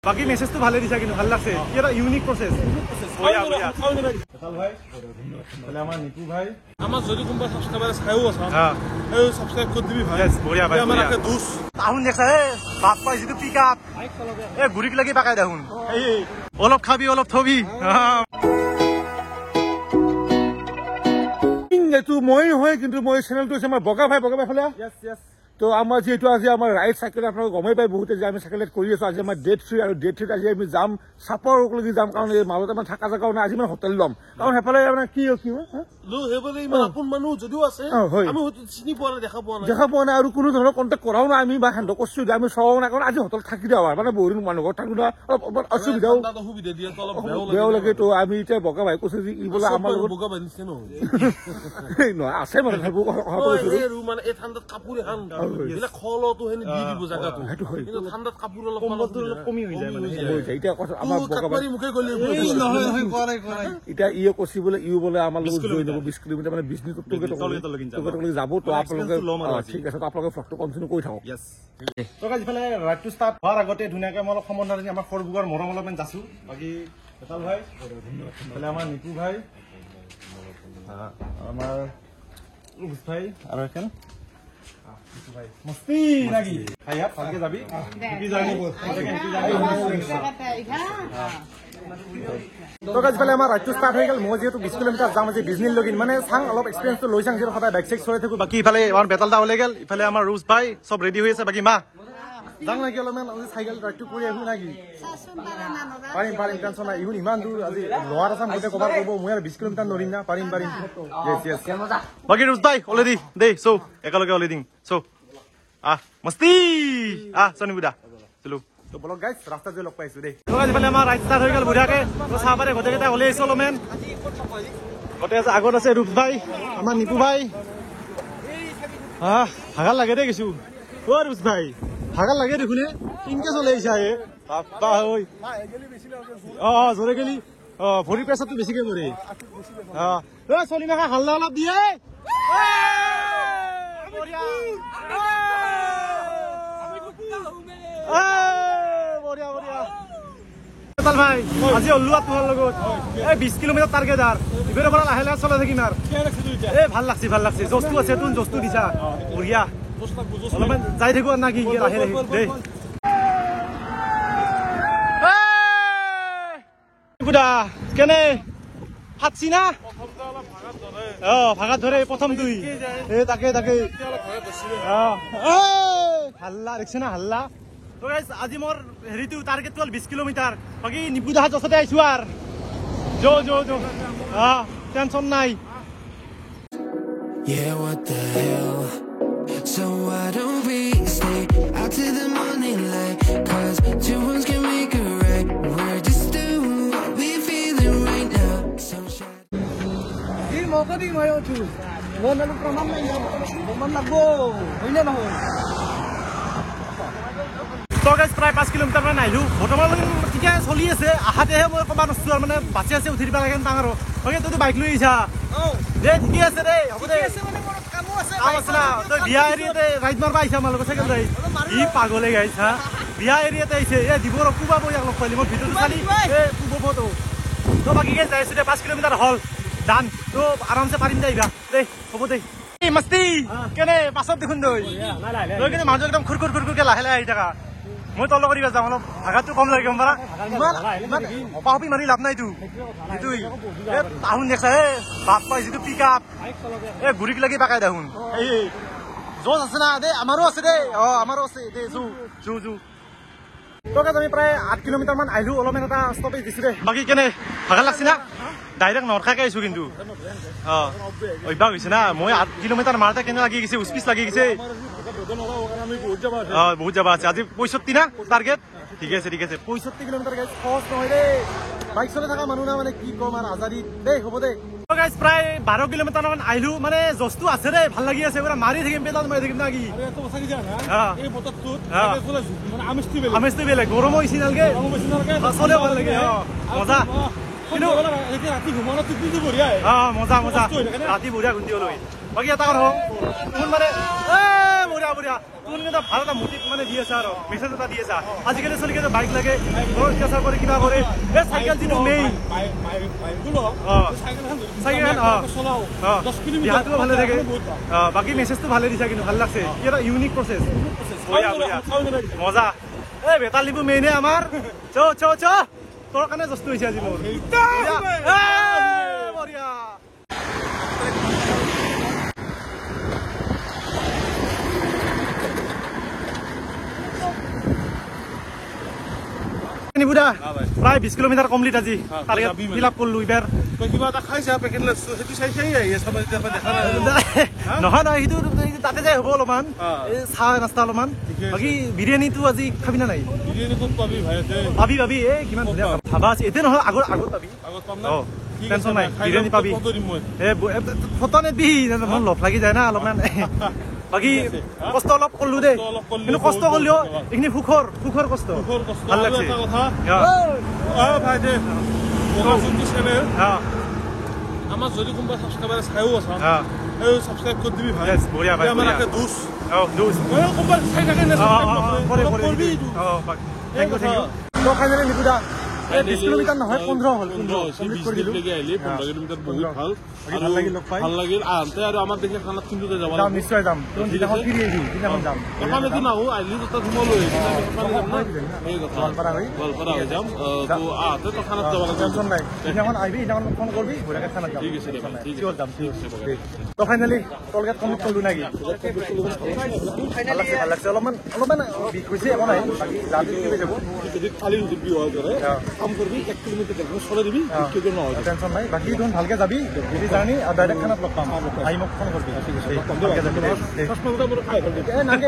বাকি মেসেজটো ভালে দিছা কিন্তু ভাল লাগছে কি এটা ইউনিক প্রসেস বঢ়িয়া বঢ়িয়া হেতাল ভাই তাহলে আমার নিকু ভাই আমার যদি কোনবা সাবস্ক্রাইবার চাইও আছে এই সাবস্ক্রাইব করে দিবি ভাই বঢ়িয়া ভাই আমার একটা দুস তাহুন দেখছা এ বাপ পাই যদি পিকআপ এ গুড়িক লাগি পাকাই দেখুন এই অলপ খাবি অলপ থবি এইটো মই নহয় কিন্তু মই চেনেলটো আছে আমাৰ বগা ভাই ফালে তো আমাৰ যেটো আজি আমাৰ ৰাইড সাইকেল আপোনাক গমে পাই বহুতে যে আমি সাইকেলত কৰি আছো আজি আমাৰ ডেট 3 আৰু ডেট 3 আজি আমি যাম সাপৰকলগি যাম কাৰণ এই মাজতে আমাৰ থাকা জাগাও না আজি মানে হোটেল লম কাৰণ হেফালে মানে কি লো হেবলে ইমান আপোন মানুহ যদিও আছে আমি চিনি পোৱা নাই দেখা পোৱা নাই আৰু কোনো ধৰণৰ কন্টাক্ট কৰাও না আমি বা হেণ্ড কৰছো আমি চাও না কাৰণ আজি হোটেল থাকি দিও মানে বহুত মানুহ ঘৰ থাকো না অলপ অসুবিধাও সুবিধা দিয়ে অলপ বেয়াও লাগে তো আমি এতিয়া বগা ভাই কৈছো যে ই বলে আমাৰ বগা ভাই নিছে নহয় আছে মানে মানে এই ঠাণ্ডাত কাপোৰ এখন দিলে খলটো হেনি দি দিব জায়গাটো কিন্তু ঠাণ্ডাত কাপোৰ অলপ কমি হৈ যায় মানে এতিয়া আমাৰ বগা ভাই মুখে গলি নহয় কৰে এতিয়া ইয়ে কৈছি বলে ইউ বলে আমাৰ লগত জই যাব 20 কিলোমিটাৰ মানে বিজনেস টুকে যাব তো আপোনালোকে ঠিক আছে তো আপোনালোকে ফটো কন্টিনিউ কৰি থাকক তো গাইজ ইফালে ৰাইড টু ষ্টাৰ্ট হোৱাৰ আগতে ধুনীয়াকৈ মই অলপ সময় নাজানি আমাৰ সৰুবুগাৰ মৰম অলপমান যাছো বাকী হেতাল ভাই তাহলে আমাৰ নিকু ভাই আমাৰ উস ভাই আৰু এখন ভাই মস্তি লাগি ভাইয়া ভালকে যাবি কি জানি তো গাইজ ইফালে আমাৰ ৰাইডটো ষ্টাৰ্ট হৈ গ'ল মই যিহেতু 20 কিলোমিটাৰ যাম আজি ডিজনী লগিন মানে চাং অলপ এক্সপিৰিয়েঞ্চটো লৈ চাং যিহেতু সদায় বাইক চাইক চলাই থাকো বাকী ইফালে আমাৰ বেতালটা ওলাই গ'ল ইফালে আমাৰ ৰুজ ভাই চব ৰেডি হৈ আছে বাকী মা যাং নাকি অলপমান আজি চাইকেল ৰাইডটো কৰি আহিম নাকি পাৰিম টেনশ্যন নাই ইহুন ইমান দূৰ আজি লোৱাৰ আছাম গোটেই কভাৰ কৰিব মই আৰু 20 কিলোমিটাৰ নৰিম না পাৰিম য়েছ বাকী ৰুজ ভাই অলৰেডি দেই চৌ একেলগে ওলাই দিম চৌ মস্তি চনি বুদা চলো তো বলক গাইজ ৰাস্তাত যে লগ পাইছো দেই তো গাইজ ইফালে আমাৰ ৰাইড ষ্টাৰ্ট হৈ গ'ল বঢ়িয়াকে তো চাহ পাৰে গোটেইকেইটা ওলাই আহিছো অলপমান গোটেই আছে আগত আছে ৰূপ ভাই আমাৰ নিপু ভাই ভাগাৰ লাগে দেই কিছু অ ৰূপ ভাই ভাগাৰ লাগে দেখোনে কিনকে চলে আহিছা এ বাপ্পা ঐ জোৰে গেলি ভৰি প্ৰেছাৰটো বেছিকে পৰে চলি মাখা হাল্লা অলপ দিয়ে ভাই আজি ওলোৱা তোমাৰ লগত এই 20 কিলোমিটাৰ টাৰ্গেট আৰু ইবেৰৰ পৰা লাহে লাহে চলাই থাকিম আৰু এই ভাল লাগছে জস্তু আছে তুমি জস্তু দিছা বঢ়িয়া অলপমান যাই থাকো না কি লাহে লাহে দেই বুদা কেনে হাতছি না ভাগাত ধৰে প্ৰথম দুই এই তাকে হাল্লা দেখছে না হাল্লা তো গাইজ আজি মোৰ হেৰিটো টাৰ্গেটটো হ'ল 20 কিলোমিটাৰ বাকী নিপুদাহাত যচতে আহিছো আৰু যো টেনশ্যন নাই Yeah, what the hell? So why don't we stay out to the morning light? Cause two ones can make it right. We're just doing what we feeling right now. Sunshine. Di mo ka di mayo chu. Mo na lu pramam na ya. Mo man lagbo. Hoine na ho. তো guys প্ৰায় 5 kilometre মান আহিলো বৰ্তমান ঠিকে চলি আছে আহাতেহে মই কবা নছো আৰু মানে বাচি আছে উঠি দিব লাগে ডাঙৰ বাকী তইতো বাইক লৈ আহিছা দে ঠিকে আছে দে হ'ব দে কাম আছে না তই বিয়া এৰিয়াতে ৰাইড মাৰবা আহিছা আমাৰ লগত চাইকেল যাই ই পাগলে গাইছ বিয়া এৰিয়াতে আহিছে এ দিবৰ কুবা বৈ লগ পালি মই ভিডিঅ'টো চালি এ কুব তো তো বাকী গাইজ যাই আছো দে 5 কিলোমিটাৰ হল ডান তো আৰামছে পাৰিম যাইবা দে হ'ব দে মস্তি কেনে পাছত দেখোন তই কিন্তু মানুহ একদম খুৰকে লাহে আহি থাকা মই তল কৰিব যাম অলপ ভাগাটো কম লাগে গম পাৰা অপাহপি মাৰি লাভ নাইতো সেইটোই তাহুন দেখছা এ বাপ পাই যিটো পিকআপ এ গুড়িক লাগি পাকাই দেখোন এই জোচ আছে না দে আমাৰো আছে দে আমাৰো আছে দে জু তো আমি প্ৰায় 8 কিলোমিটাৰ মান আহিলো অলপমান এটা ষ্টপেজ দিছো দে বাকী কেনে ভাগা লাগছি না ডাইৰেক্ট নৰখাকে আহিছো কিন্তু অভ্যাস হৈছে না মই 8 কিলোমিটাৰ মাৰতে কেনে লাগি গৈছে উচপিচ লাগি গৈছে বহুত যাবা আছে আজি 65 না টাৰ্গেট ঠিক আছে 65 কিলোমিটাৰ গাইজ সহজ নহয় দেই বাইক চলাই থকা মানুহ না মানে কি কম আৰু আজাদি দেই হ'ব দে গাইজ প্ৰায় 12 কিলোমিটাৰ মান আহিলো মানে জস্তু আছে দেই ভাল লাগি আছে পুৰা মাৰি থাকিম পেডাল মাৰি থাকিম না কি আমেজটো বেলেগ গৰম হৈছে নালগে চলে ভাল লাগে মজা কিন্তু ৰাতি ঘুমানো টোপনিটো বঢ়িয়া মজা ৰাতি বঢ়িয়া গুন্দি লৈ বাকী এটা কথা মানে বঢ়িয়া বঢ়িয়া তুমি এটা ভাল এটা মোটিভ মানে দি আছা আৰু মেছেজ এটা দি আছা আজিকালি চলি কেনে বাইক লাগে ঘৰৰ কেঁচা কৰে কিবা কৰে এই চাইকেল যিটো মেইন চাইকেল দেহাটো ভালে থাকে বাকী মেছেজটো ভালে দিছা কিন্তু ভাল লাগছে কি এটা ইউনিক প্ৰচেছ বঢ়িয়া বঢ়িয়া মজা এই বেতালিবোৰ মেইনে আমাৰ চ চ চ তোৰ কাৰণে জস্ত হৈছে আজি মোৰ বঢ়িয়া নিবুদা প্ৰায় 20 কিলোমিটাৰ কমপ্লিট আজি টাৰ্গেট ফিল আপ কৰিলো এইবাৰ কিবা এটা খাইছা পেকেট লৈছো সেইটো চাই আহি আছে দেখা নহয় নহয় সেইটো তাতে যাই হ'ব অলপমান এই চাহ নাস্তা অলপমান বাকী বিৰিয়ানীটো আজি খাবি না নাই বিৰিয়ানী ক'ত পাবি ভাই পাবি পাবি এই কিমান ধুনীয়া খাবা আছে এতিয়া নহয় আগত পাবি টেনশ্যন নাই বিৰিয়ানী পাবি ফটো নেবি মোৰ লগ লাগি যায় না অলপমান বাকী কষ্ট অলপ কৰিলো দেই কিন্তু কষ্ট কৰিলেও এইখিনি সুখৰ কষ্ট ভাল লাগছে ভাই দে চেনেল আমার যদি কোনোবা সাবস্ক্রাইবার চাইও আছে এই সাবস্ক্রাইব করে দিবি ভাই বঢ়িয়া ভাই আমার একটা দোষ দোষ কোনোবা চাই থাকে না করবি থ্যাংক ইউ তো ফাইনালি নিকুদা 20 কিলোমিটার নহয় 15 হল 15 করে দিলু লেগে আইলি 15 কিলোমিটার বহুত ভাল ভাল লাগিল লগ পাই ভাল লাগিল আনতে আর আমার দেখে খানা কিনতে যাব যাম নিশ্চয় যাম তুমি দিনাখন ফিরি আইবি দিনাখন যাম ওখানে তো না ও আইলি তো ঘুমালো এই কথা গল্পরা হয়ে যাম তো আতে তো খানা যাব টেনশন নাই দিনাখন আইবি দিনাখন ফোন করবি ঘুরাকে খানা যাম ঠিক আছে ঠিক আছে যাম ঠিক আছে তো ফাইনালি টলগেট কমপ্লিট করলু নাকি ফাইনালি ভাল লাগছে অলপমান বিক হইছে একো নাই বাকি যাবি কেবে যাব যদি খালি দিবি হয় করে কাম করবি 1 কিলোমিটার দেখবি সরে দিবি কি না হয় টেনশন নাই বাকি তুমি ভালকে যাবি দিদি জার্নি আর ডাইরেক্ট খানাত লগ পাম আই মোক ফোন করবি ঠিক আছে ভালকে যাবি নাকে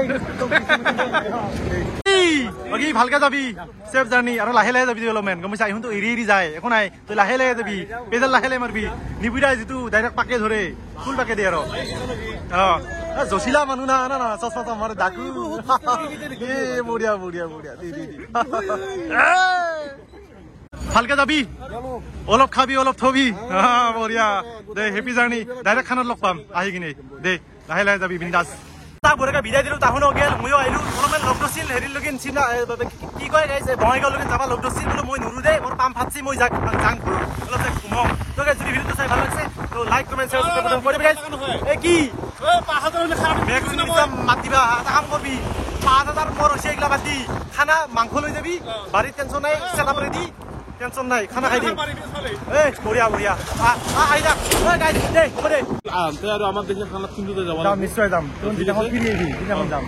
বাকি ভালকে যাবি সেফ জার্নি আর লাহে লাহে যাবি অলপমান গম পাইছা ইহুনটো এৰি যায় একো নাই তুই লাহে লাহে যাবি পেডেল লাহে লাহে মারবি নিবিড়াই যিটো ডাইরেক্ট পাকে ধরে ফুল পাকে দিয়ে আৰু জছিলা মানুহ না না চশমা আমার ডাকু এ বঢ়িয়া বঢ়িয়া বঢ়িয়া দি ভালকে যাবি অলপ খাবি অলপ থবি বঢ়িয়া দে হেপি জার্নি ডাইরেক্ট খানাত লগ পাম আহি কিনে দে লাহে লাহে যাবি বিন্দাস তাক বৰেকা বিদায় দিলো তাহুনো গেল ময়ো আহিলো অলপমান লগ ধৰছিল হেৰিৰ লগিন চিনা কি কয় গাইছে বঙাইগাঁও লগিন যাবা লগ ধৰছিল বোলো মই নুৰু দে মোৰ পাম ফাটছি মই যাং অলপ যাই ঘুমক তো গাইছ যদি ভিডিঅ'টো চাই ভাল লাগছে তো লাইক কমেন্ট শেয়ার সাবস্ক্রাইব কৰি গাইছ এ কি মাত দিবা এটা কাম কৰবি 5000 মোৰ হৈছে এইগিলা বাদ দি খানা মাংস লৈ যাবি বাৰীত টেনশ্যন নাই চেলা মাৰি দি টেনশ্যন নাই খানা খাই দিম এই বঢ়িয়া বঢ়িয়া আহি যাক গাইছ দে হ'ব দে আনতে আর আমার দেখে খানা কিনতে যাব যাম নিশ্চয় যাম তুমি দিনাখন ফিৰি আহিবি দিনাখন যাম